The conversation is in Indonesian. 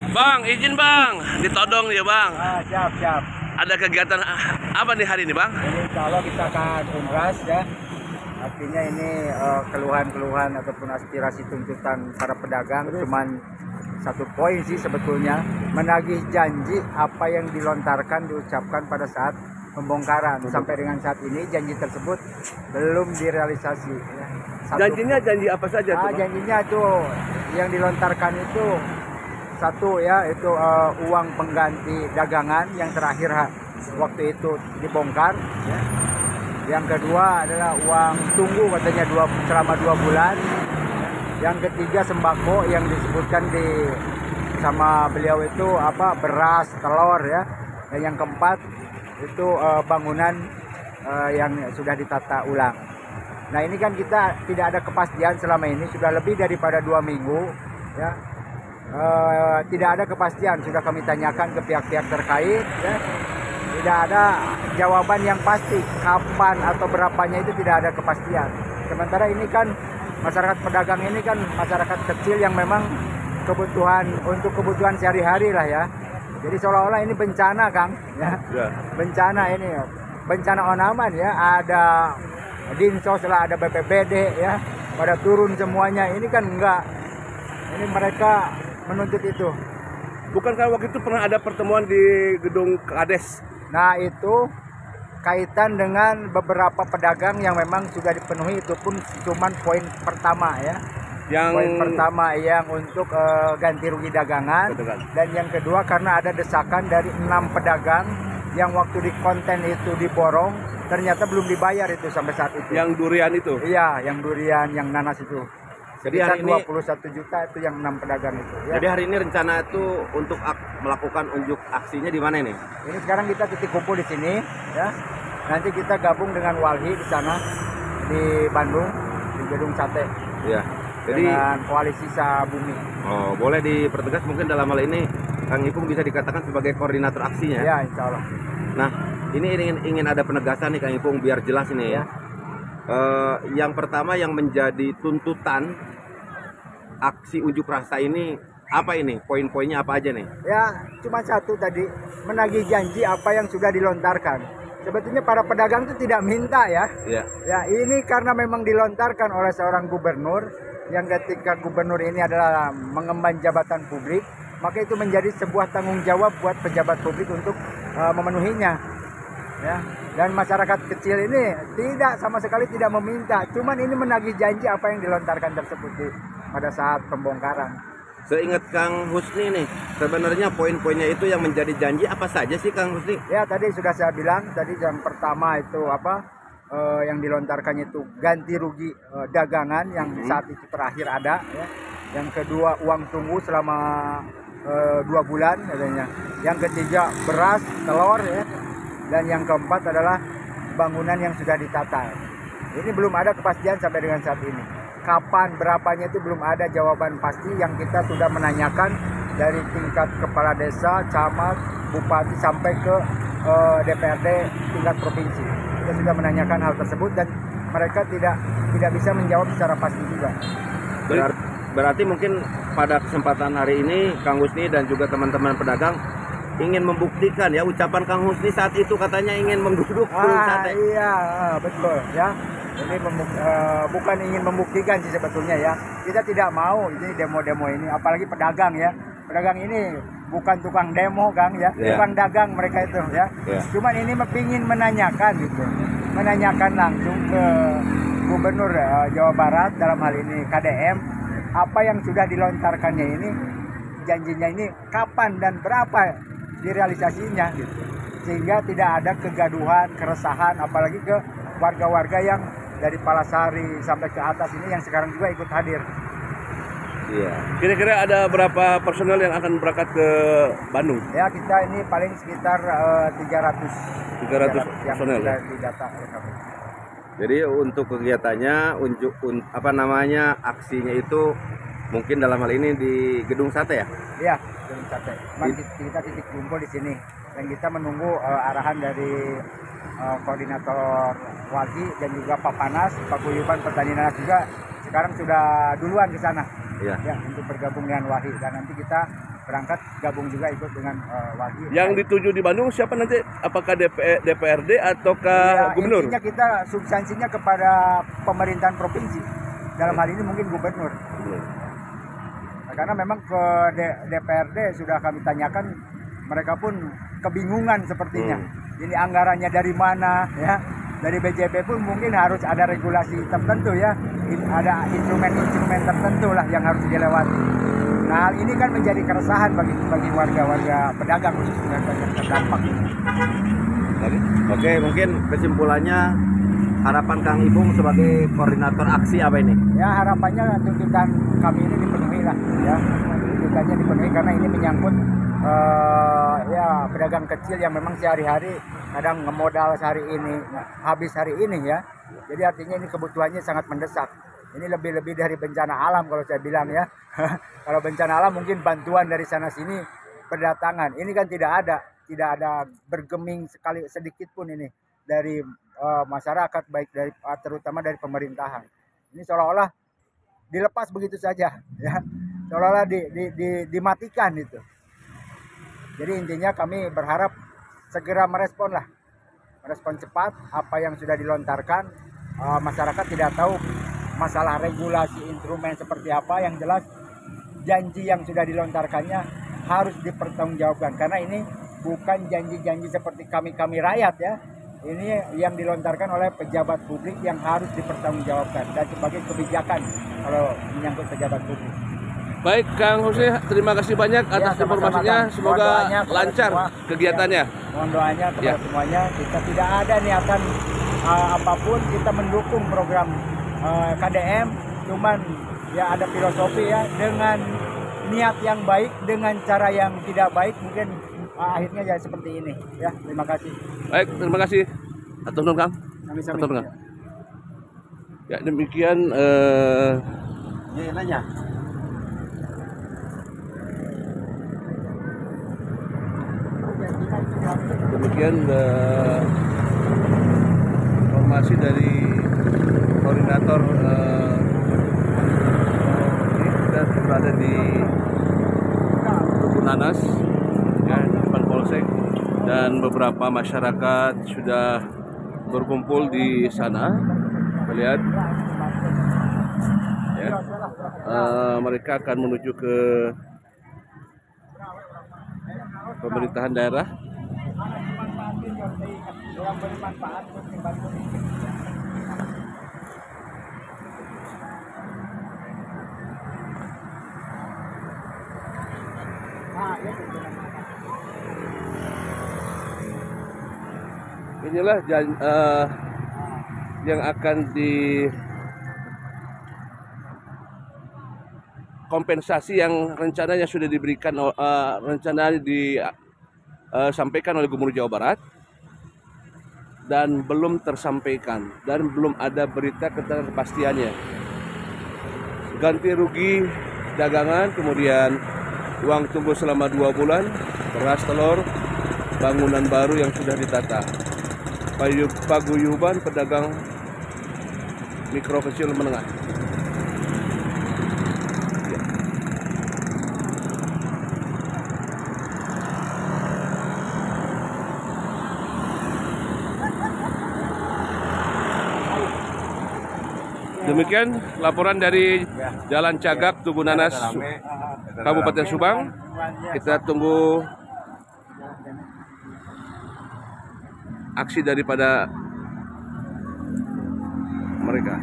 Bang, izin bang, ditodong ya bang. Siap, siap. Ada kegiatan apa nih hari ini bang? Ini kalau kita akan umras ya, artinya ini keluhan-keluhan ataupun aspirasi tuntutan para pedagang cuman satu poin sih sebetulnya, menagih janji apa yang dilontarkan diucapkan pada saat pembongkaran. Sampai dengan saat ini janji tersebut belum direalisasi. Ya. Janjinya janji apa saja tuh? Janjinya tuh yang dilontarkan itu satu ya, itu uang pengganti dagangan yang terakhir waktu itu dibongkar ya. Yang kedua adalah uang tunggu katanya selama 2 bulan. Yang ketiga sembako yang disebutkan sama beliau itu beras, telur ya. Dan yang keempat itu bangunan yang sudah ditata ulang. Nah ini kan kita tidak ada kepastian selama ini, sudah lebih daripada 2 minggu ya. Tidak ada kepastian, sudah kami tanyakan ke pihak-pihak terkait ya. Tidak ada jawaban yang pasti kapan atau berapanya, itu tidak ada kepastian. Sementara ini kan masyarakat pedagang ini kan masyarakat kecil yang memang untuk kebutuhan sehari-hari lah ya. Jadi seolah-olah ini bencana Kang ya. Bencana ini, bencana onaman ya, ada Dinsos lah, ada BPBD ya, pada turun semuanya. Ini kan enggak. Ini mereka menuntut itu. Bukankah waktu itu pernah ada pertemuan di gedung Kades? Nah itu kaitan dengan beberapa pedagang yang memang sudah dipenuhi, itu pun cuman poin pertama ya. Poin pertama yang untuk ganti rugi dagangan. Dan yang kedua karena ada desakan dari 6 pedagang yang waktu di konten itu diborong, ternyata belum dibayar itu sampai saat itu. Yang durian itu? Iya, yang durian, yang nanas itu. Jadi hari ini 21 juta itu yang 6 pedagang itu. Ya. Jadi hari ini rencana itu untuk melakukan unjuk aksinya di mana ini? Ini sekarang kita titik kumpul di sini, ya. Nanti kita gabung dengan Walhi di sana di Bandung di Gedung Sate. Iya. Jadi dengan Koalisi Sabumi. Oh, boleh dipertegas mungkin dalam hal ini Kang Ipung bisa dikatakan sebagai koordinator aksinya? Ya, insya Allah. Nah, ini ingin ada penegasan nih Kang Ipung biar jelas ini ya. Yang pertama yang menjadi tuntutan aksi unjuk rasa ini apa ini? Poin-poinnya apa aja nih? Ya, cuma satu tadi, menagih janji apa yang sudah dilontarkan. Sebetulnya para pedagang itu tidak minta ya. Iya. Ya, ini karena memang dilontarkan oleh seorang gubernur yang ketika gubernur ini adalah mengemban jabatan publik, maka itu menjadi sebuah tanggung jawab buat pejabat publik untuk memenuhinya. Ya, dan masyarakat kecil ini sama sekali tidak meminta, cuman ini menagih janji apa yang dilontarkan tersebut pada saat pembongkaran. Seingat Kang Husni nih, sebenarnya poin-poinnya itu yang menjadi janji apa saja sih Kang Husni? Ya tadi sudah saya bilang, tadi yang pertama itu yang dilontarkannya itu ganti rugi dagangan yang saat itu terakhir ada ya. Yang kedua uang tunggu selama 2 bulan katanya. Yang ketiga beras, telur ya. Dan yang keempat adalah bangunan yang sudah ditata. Ini belum ada kepastian sampai dengan saat ini. Kapan, berapanya itu belum ada jawaban pasti, yang kita sudah menanyakan dari tingkat kepala desa, camat, bupati sampai ke DPRD tingkat provinsi. Kita sudah menanyakan hal tersebut dan mereka tidak bisa menjawab secara pasti juga. Berarti mungkin pada kesempatan hari ini Kang Husni dan juga teman-teman pedagang ingin membuktikan ya, ucapan Kang Husni saat itu katanya ingin menggeruduk sate. Iya, betul ya. Ini bukan ingin membuktikan sih sebetulnya ya. Kita tidak mau ini demo-demo ini, apalagi pedagang ya. Pedagang ini bukan tukang demo Kang ya, tukang dagang mereka itu ya. Cuman ini ingin menanyakan gitu. Menanyakan langsung ke Gubernur Jawa Barat, dalam hal ini KDM, apa yang sudah dilontarkannya ini, janjinya ini kapan dan berapa direalisasinya gitu. Sehingga tidak ada kegaduhan, keresahan, apalagi ke warga-warga yang dari Palasari sampai ke atas ini yang sekarang juga ikut hadir. Iya. Kira-kira ada berapa personel yang akan berangkat ke Bandung? Ya, kita ini paling sekitar 300 yang personel sudah ya? didata oleh kami. Jadi untuk kegiatannya aksinya itu mungkin dalam hal ini di Gedung Sate ya? Iya, Gedung Sate. Kita titik kumpul di sini dan kita menunggu arahan dari koordinator Walhi dan juga Pak Panas, Pak Guyuban Petani Nanas juga sekarang sudah duluan ke sana. Ya, untuk bergabung dengan Walhi, dan nanti kita berangkat gabung juga ikut dengan Walhi. Yang dituju di Bandung siapa nanti? Apakah DPRD ataukah Ya, gubernur? intinya kita substansinya kepada pemerintahan provinsi. Dalam hal ini mungkin gubernur. Nah, karena memang ke DPRD sudah kami tanyakan, mereka pun kebingungan sepertinya. Ini anggarannya dari mana ya? Dari BJP pun mungkin harus ada regulasi tertentu ya. Ada instrumen-instrumen tertentu lah yang harus dilewati. Nah, hal ini kan menjadi keresahan bagi warga-warga pedagang khususnya yang terdampak. Oke, mungkin kesimpulannya harapan Kang Ipung sebagai koordinator aksi apa ini? Ya, harapannya tuntutan kami ini dipenuhi lah ya. Tuntutannya dipenuhi karena ini menyangkut ya pedagang kecil yang memang sehari-hari kadang ngemodal sehari ini habis hari ini ya. Jadi artinya ini kebutuhannya sangat mendesak. Ini lebih-lebih dari bencana alam kalau saya bilang ya. Kalau bencana alam mungkin bantuan dari sana sini berdatangan. Ini kan tidak ada bergeming sekali sedikit pun ini dari masyarakat, baik dari terutama dari pemerintahan. Ini seolah-olah dilepas begitu saja ya. Seolah-olah dimatikan itu. Jadi intinya kami berharap segera merespon cepat apa yang sudah dilontarkan. Masyarakat tidak tahu masalah regulasi instrumen seperti apa, yang jelas janji yang sudah dilontarkannya harus dipertanggungjawabkan karena ini bukan janji-janji seperti kami rakyat ya. Ini yang dilontarkan oleh pejabat publik yang harus dipertanggungjawabkan dan sebagai kebijakan kalau menyangkut pejabat publik. Baik, Kang Husni, terima kasih banyak atas informasinya. Semoga lancar kegiatannya. Mohon doanya kepada semuanya. Kita tidak ada niatan apapun, kita mendukung program KDM. Cuman ya ada filosofi ya, dengan niat yang baik, dengan cara yang tidak baik mungkin akhirnya jadi seperti ini. Ya, terima kasih. Baik, terima kasih. Atur nuhun, Kang. Sami-sami. Atur nuhun, Kang. Ya, demikian Nanya. demikian informasi dari koordinator ini kita berada di Tugu Nanas ya, di depan Polsek, dan beberapa masyarakat sudah berkumpul di sana. Kita lihat ya, mereka akan menuju ke pemerintahan daerah. Inilah yang akan kompensasi yang rencananya sudah diberikan, rencananya disampaikan oleh Gubernur Jawa Barat dan belum tersampaikan dan belum ada berita tentang kepastiannya. Ganti rugi dagangan, kemudian uang tunggu selama 2 bulan, beras, telur, bangunan baru yang sudah ditata, paguyuban pedagang mikro kecil menengah. Demikian laporan dari Jalan Cagak, Tugu Nanas, Kabupaten Subang. Kita tunggu aksi daripada mereka.